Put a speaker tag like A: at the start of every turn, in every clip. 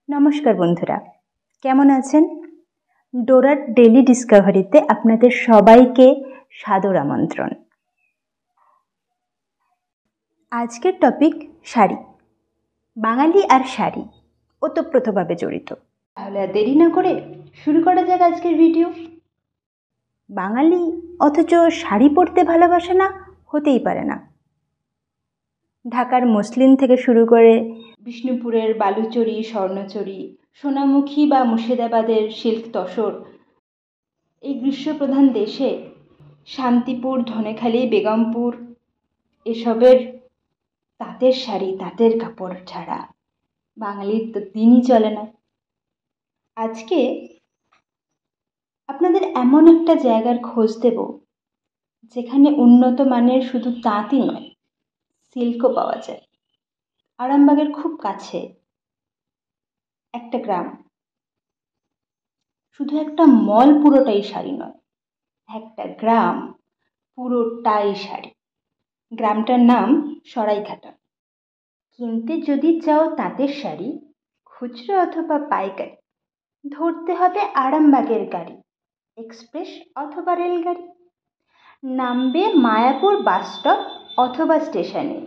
A: নমস্কার বন্ধুরা, কেমন আছেন? ডোরার ডেলি ডিসকভারিতে আপনাদের সবাইকে সাদর আমন্ত্রণ। আজকের টপিক শাড়ি। বাঙালি আর শাড়ি ওতপ্রোতভাবে জড়িত। তাহলে আর দেরি না করে শুরু করা যাক আজকের ভিডিও। বাঙালি অথচ শাড়ি পরতে ভালোবাসে না, হতেই পারে না। ঢাকার মসলিন থেকে শুরু করে বিষ্ণুপুরের বালুচরী, স্বর্ণচরী, সোনামুখী বা মুর্শিদাবাদের সিল্ক তসর, এই গ্রীষ্মপ্রধান দেশে শান্তিপুর, ধনেখালি, বেগমপুর এসবের তাঁতের শাড়ি, তাঁতের কাপড় ছাড়া বাঙালির তো দিনই চলে না। আজকে আপনাদের এমন একটা জায়গার খোঁজ দেব যেখানে উন্নত মানের শুধু তাঁতই নয়, সিল্কও পাওয়া যায়। আরামবাগের খুব কাছে একটা গ্রাম, শুধু একটা মল পুরোটাই শাড়ি নয়, একটা গ্রাম পুরোটাই শাড়ি। গ্রামটার নাম সরাইঘাটা। কিনতে যদি চাও তাঁতের শাড়ি, খুচরো অথবা পাইকারি, ধরতে হবে আরামবাগের গাড়ি, এক্সপ্রেস অথবা রেলগাড়ি। নামবে মায়াপুর বাস স্টপ অথবা স্টেশনে,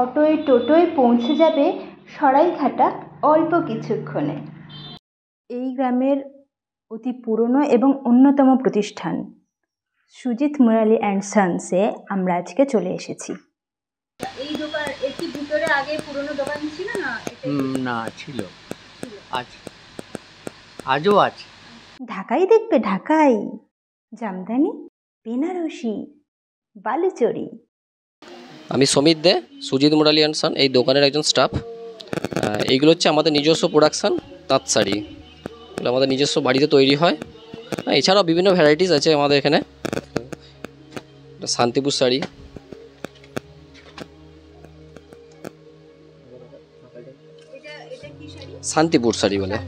A: অটোয় টোটোয় পৌঁছে যাবে সরাইঘাটা অল্প কিছুক্ষণে। এই গ্রামের অতি পুরনো এবং অন্যতম প্রতিষ্ঠান সুজিত মুরালি অ্যান্ড সন্সে আমরা আজকে চলে এসেছি।
B: এই দোকান একটি ভিতরে আগে পুরনো দোকান ছিল না?
C: না, ছিল, আছে, আজও আছে।
A: ঢাকাই দেখবে, ঢাকাই জামদানি, বেনারসি, বালুচরী।
D: আমি সমীর দে, সুজিত মুরালি অ্যান্ড সন এই দোকানের একজন স্টাফ। এইগুলো হচ্ছে আমাদের নিজস্ব প্রোডাকশান তাঁত শাড়ি। এগুলো আমাদের নিজস্ব বাড়িতে তৈরি হয়। এছাড়াও বিভিন্ন ভ্যারাইটিস আছে আমাদের এখানে। শান্তিপুর শাড়ি, শান্তিপুর শাড়ি বলে,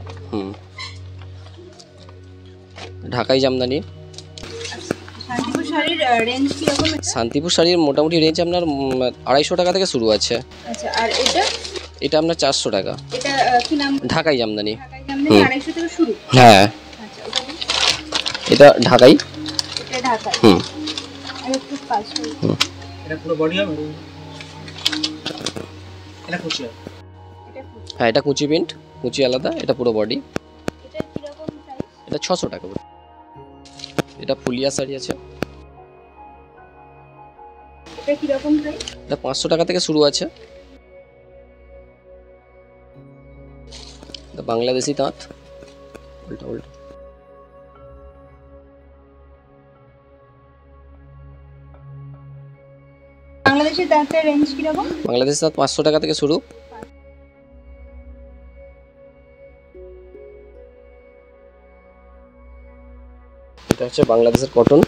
D: ঢাকাই জামদানি। শান্তিপুর শাড়ির মোটামুটি রেঞ্জ আপনার 250 টাকা থেকে শুরু আছে।
B: আচ্ছা, আর এটা
D: এটা আপনার 400 টাকা।
B: এটা কি নাম?
D: ঢাকাই জামদানি।
B: 250 থেকে শুরু।
D: হ্যাঁ,
B: আচ্ছা,
D: এটা ঢাকাই।
B: এটা ঢাকাই। আর একটু পাশে
C: এটা পুরো বডি হবে, এটা কুচি হবে।
D: হ্যাঁ, এটা কুচি প্রিন্ট, কুচি আলাদা, এটা পুরো বডি।
B: এটা কি রকম প্রাইস?
D: এটা 600 টাকা। এটা ফুলিয়া শাড়ি আছে,
B: এটা কি রকম প্রাইস?
D: এটা 500 টাকা থেকে শুরু আছে। এটা বাংলাদেশি তাঁত, উল্টা উল্টা।
B: বাংলাদেশি তাঁতের রেঞ্জ কি রকম?
D: বাংলাদেশি তাঁত 500 টাকা থেকে শুরু। এটা হচ্ছে বাংলাদেশের কটন,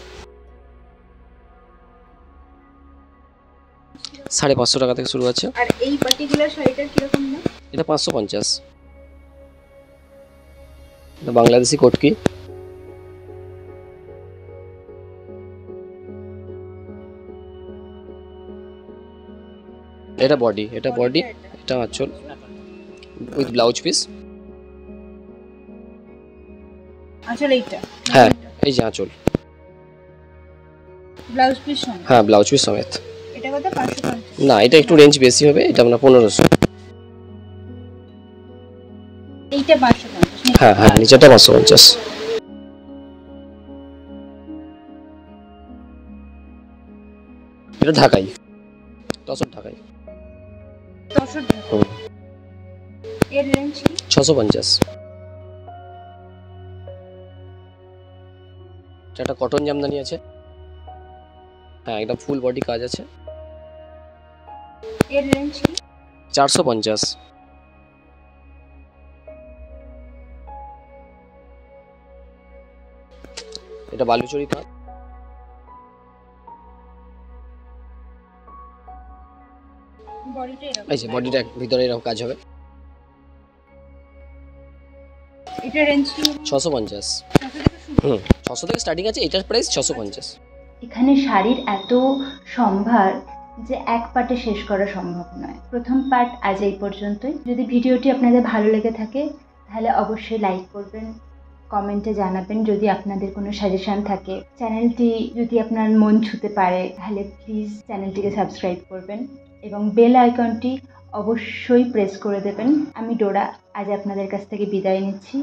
D: 550 টাকা থেকে শুরু আছে।
B: আর এই পার্টিকুলার শাড়িটার কি রকম দাম?
D: এটা 550। এটা বাংলাদেশি কটকি, এটা বডি, এটা বডি, এটা আঁচল উইথ ব্লাউজ পিস।
B: আঁচল এইটা?
D: হ্যাঁ, এই যে আঁচল,
B: ব্লাউজ পিস সমেত?
D: হ্যাঁ, ব্লাউজ পিস সমেত।
B: এটা কত? 550?
D: না, এটা একটু রেঞ্জ বেশি হবে, এটা আপনার 1500।
B: এইটা 550?
D: হ্যাঁ হ্যাঁ, নিচেটা 550। এটা ঢাকাই, তসর ঢাকাই।
B: তসর ঢাকাই। এর রেঞ্জ কি?
D: 650। এটা কটন জামদানি আছে, হ্যাঁ, একদম ফুল বডি কাজ আছে।
B: এর রেঞ্জ কি?
D: 450। এটা বালুচরী তাঁত,
B: বডিটা এরকম?
D: এই যে বডিটা ভিতরে এরকম কাজ হবে।
B: এটা রেঞ্জ কি?
D: 650। 600 থেকে স্টার্টিং আছে, এটার প্রাইস 650।
A: এখানে শাড়ির এত সম্ভার যে এক পার্টে শেষ করা সম্ভব নয়। প্রথম পার্ট আজ এই পর্যন্তই। যদি ভিডিওটি আপনাদের ভালো লেগে থাকে তাহলে অবশ্যই লাইক করবেন, কমেন্টে জানাবেন যদি আপনাদের কোনো সাজেশান থাকে। চ্যানেলটি যদি আপনার মন ছুঁতে পারে তাহলে প্লিজ চ্যানেলটিকে সাবস্ক্রাইব করবেন এবং বেল আইকনটি অবশ্যই প্রেস করে দেবেন। আমি ডোরা আজ আপনাদের কাছ থেকে বিদায় নিচ্ছি।